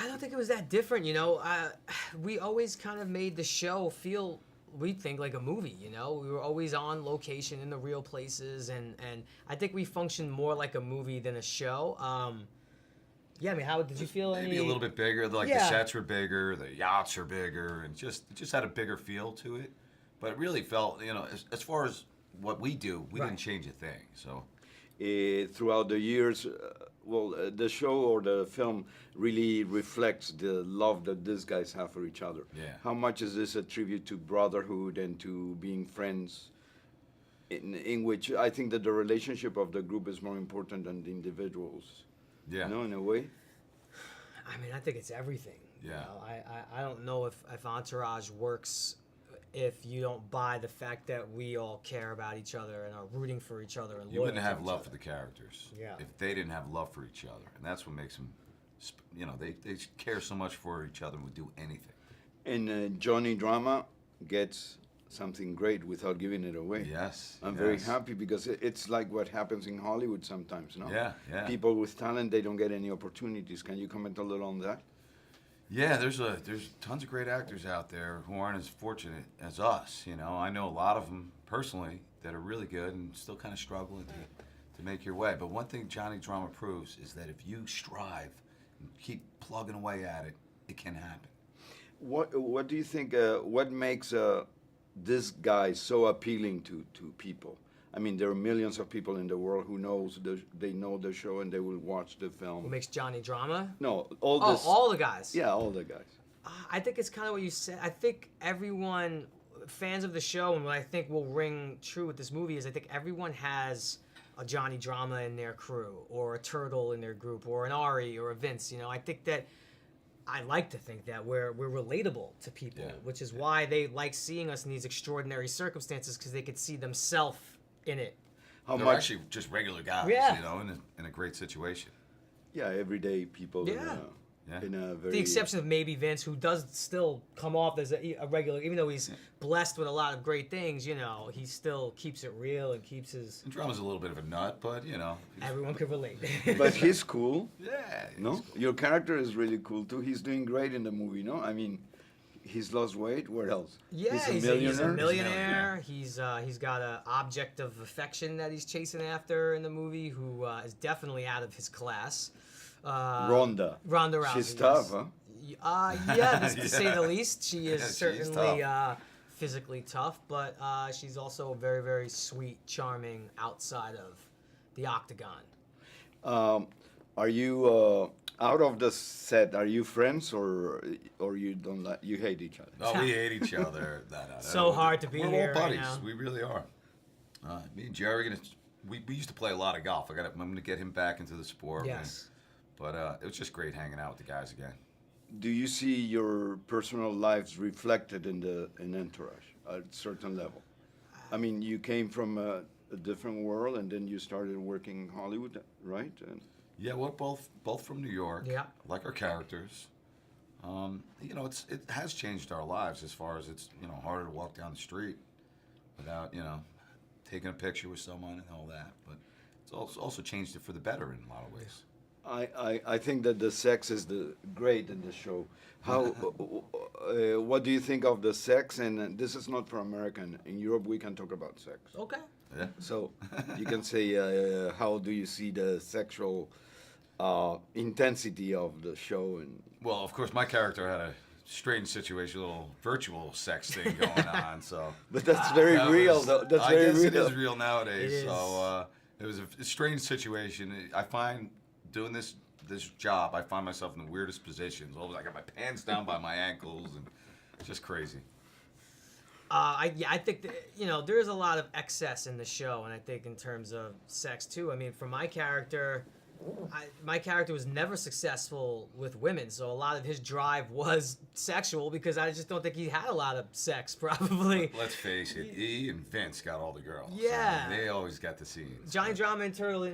I don't think it was that different, you know. We always kind of made the show feel, we think, like a movie, you know. We were always on location in the real places, and I think we functioned more like a movie than a show. Yeah, I mean, how did you feel? Maybe a little bit bigger. Like the sets were bigger, the yachts are bigger, and it just had a bigger feel to it. But it really felt, you know, as far as what we do, we didn't change a thing. So throughout the years, the show or the film really reflects the love that these guys have for each other. Yeah. How much is this a tribute to brotherhood and to being friends? In which I think that the relationship of the group is more important than the individuals. Yeah. No, in a way. I mean, I think it's everything. Yeah. You know? I don't know if Entourage works if you don't buy the fact that we all care about each other and are rooting for each other and you loyal wouldn't to have each love other. for the characters Yeah. if they didn't have love for each other, and that's what makes them, you know, they care so much for each other and would do anything. And Johnny Drama gets something great without giving it away. Yes. I'm very happy because it's like what happens in Hollywood sometimes, no? Yeah, yeah. People with talent, they don't get any opportunities. Can you comment a little on that? Yeah, there's tons of great actors out there who aren't as fortunate as us. You know, I know a lot of them personally that are really good and still kind of struggling to make your way. But one thing Johnny Drama proves is that if you strive and keep plugging away at it, it can happen. What do you think? What makes this guy so appealing to people? I mean, there are millions of people in the world who they know the show and they will watch the film. What makes Johnny Drama? No, all the guys. Yeah, all the guys. I think it's kind of what you said. I think everyone, fans of the show, and what I think will ring true with this movie is I think everyone has a Johnny Drama in their crew, or a Turtle in their group, or an Ari, or a Vince. You know, I think that I like to think that we're relatable to people, which is why they like seeing us in these extraordinary circumstances, because they could see themselves in it. They're actually just regular guys, you know, in a great situation. Yeah, everyday people. Yeah. In a very... The exception of maybe Vince, who does still come off as a regular, even though he's blessed with a lot of great things, you know, he still keeps it real and keeps his... And Drama's a little bit of a nut, but, you know... Everyone can relate. But he's cool. Yeah. No? Cool. Your character is really cool, too. He's doing great in the movie, no? I mean, he's lost weight. Where else? Yeah, he's a millionaire. He's got an object of affection that he's chasing after in the movie, who is definitely out of his class. Ronda Rousey. She's tough, huh? Yeah, to say the least. She is certainly physically tough, but she's also very, very sweet, charming outside of the octagon. Are you out of the set? Are you friends, or you don't you hate each other? Oh, we hate each other. So hard to be here. We're all buddies. Right now. We really are. Me and Jerry, we used to play a lot of golf. I'm going to get him back into the sport. Yes. But it was just great hanging out with the guys again. Do you see your personal lives reflected in Entourage at a certain level? I mean, you came from a different world, and then you started working in Hollywood, right? Yeah, we're both from New York. Yeah. Like our characters. You know, it has changed our lives as far as it's, you know, harder to walk down the street without, you know, taking a picture with someone and all that. But it's also changed it for the better in a lot of ways. I think that the sex is great in the show. How? What do you think of the sex? And this is not for America. In Europe, we can talk about sex. Okay. Yeah. So you can say, how do you see the sexual intensity of the show? And well, of course, my character had a strange situation, a little virtual sex thing going on. So, but that's very real. That's very real. I guess it is real nowadays. It is. So it was a strange situation. I find doing this job, I find myself in the weirdest positions. I got my pants down by my ankles, and just crazy. I think that, you know, there is a lot of excess in the show, and I think in terms of sex too. I mean, for my character, my character was never successful with women, so a lot of his drive was sexual, because I just don't think he had a lot of sex, probably. Let's face it, he and Vince got all the girls. Yeah. So they always got the scenes. Johnny Drama and Turtle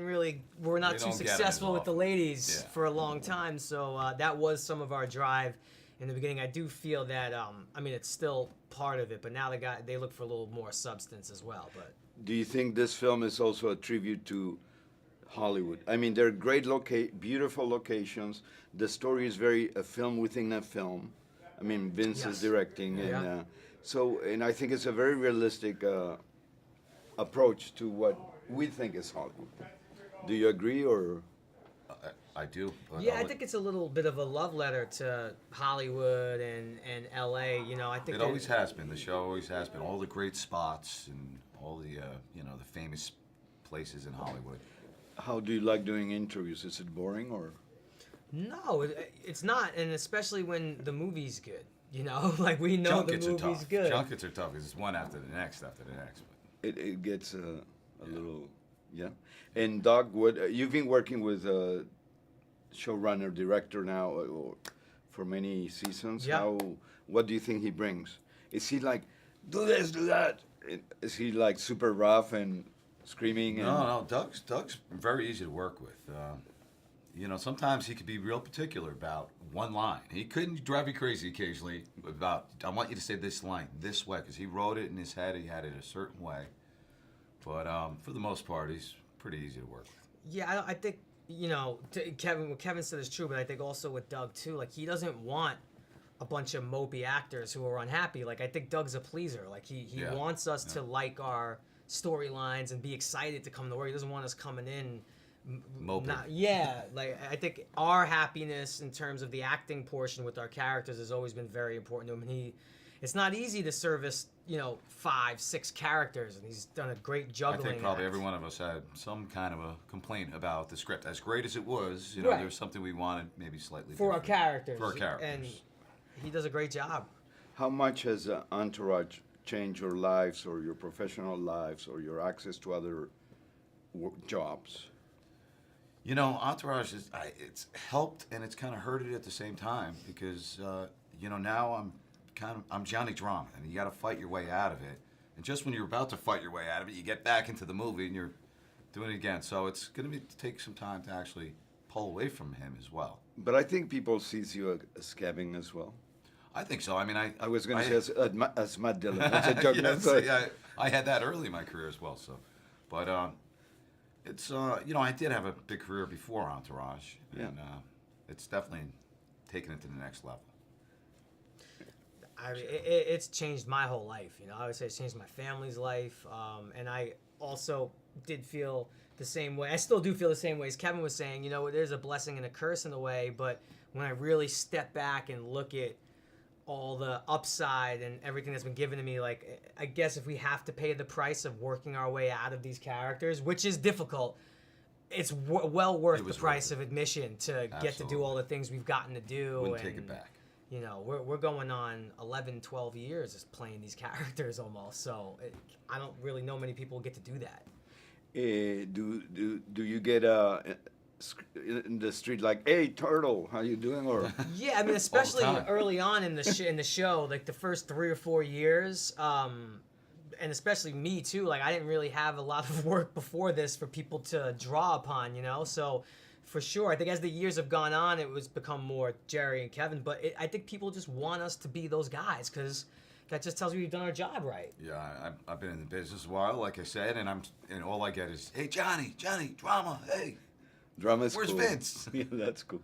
were not too successful with the ladies for a long time, so that was some of our drive in the beginning. I do feel that, I mean, it's still part of it, but now they look for a little more substance as well. But do you think this film is also a tribute to Hollywood? I mean, they're great beautiful locations. The story is very a film within a film. I mean, Vince is Yes. directing, and Yeah. and I think it's a very realistic approach to what we think is Hollywood. Do you agree, or I do. But Yeah, I'll I let- think it's a little bit of a love letter to Hollywood and LA. You know, I think It always has been. The show always has been. All the great spots and all the the famous places in Hollywood. how do you like doing interviews? Is it boring, or? No, it's not, and especially when the movie's good. You know, like we know Junkets the are movie's tough. good. Junkets are tough. 'Cause it's one after the next after the next. It gets a little, yeah. And Doug, what you've been working with showrunner director now for many seasons. Yeah. What do you think he brings? Is he like, do this, do that? Is he like super rough and screaming? And No, Doug's very easy to work with. Sometimes he could be real particular about one line. He couldn't drive you crazy occasionally about, I want you to say this line this way, because he wrote it in his head. He had it a certain way. But for the most part, he's pretty easy to work with. Yeah, I think Kevin. What Kevin said is true, but I think also with Doug too. Like he doesn't want a bunch of mopey actors who are unhappy. Like I think Doug's a pleaser. Like he Yeah, wants us yeah. to like our storylines and be excited to come to work. He doesn't want us coming in. Moping. Like I think our happiness in terms of the acting portion with our characters has always been very important to him. And it's not easy to service 5, 6 characters, and he's done a great juggling. I think probably act. every one of us had some kind of a complaint about the script. As great as it was, Right. there was something we wanted maybe slightly for our different. characters. For our characters. And he does a great job. how much has Entourage changed your lives or your professional lives or your access to other jobs? Entourage it's helped and it's kind of hurt it at the same time because now I'm Johnny Drama and you got to fight your way out of it. And just when you're about to fight your way out of it, you get back into the movie and you're doing it again. So it's going to take some time to actually pull away from him as well. But I think people sees you as Kevin as well. I think so. I mean, I was going to say as Matt Dillon. That's a joke. Yes, That's I had that early in my career as well. So, but it's I did have a big career before Entourage, and it's definitely taken it to the next level. I mean, it's changed my whole life. I would say it's changed my family's life, and I also did feel the same way. I still do feel the same way as Kevin was saying. There's a blessing and a curse in a way, but when I really step back and look at all the upside and everything that's been given to me, like I guess if we have to pay the price of working our way out of these characters, which is difficult, it's well worth It the was price worth of admission to get to do Absolutely. all the things we've gotten to do. Wouldn't and, take it back. We're going on 11, 12 years just playing these characters almost. So I don't really know many people who get to do that. do you get in the street like, hey, Turtle, how you doing? Or Yeah, I mean, especially time. early on in the show, like the first 3 or 4 years, and especially me too. Like I didn't really have a lot of work before this for people to draw upon, So for sure, I think as the years have gone on, it was become more Jerry and Kevin. But I think people just want us to be those guys because that just tells me we've done our job right. Yeah, I've been in the business a while, like I said, and all I get is, hey, Johnny, Drama, hey. drama is Where's cool. Vince? Yeah, that's cool.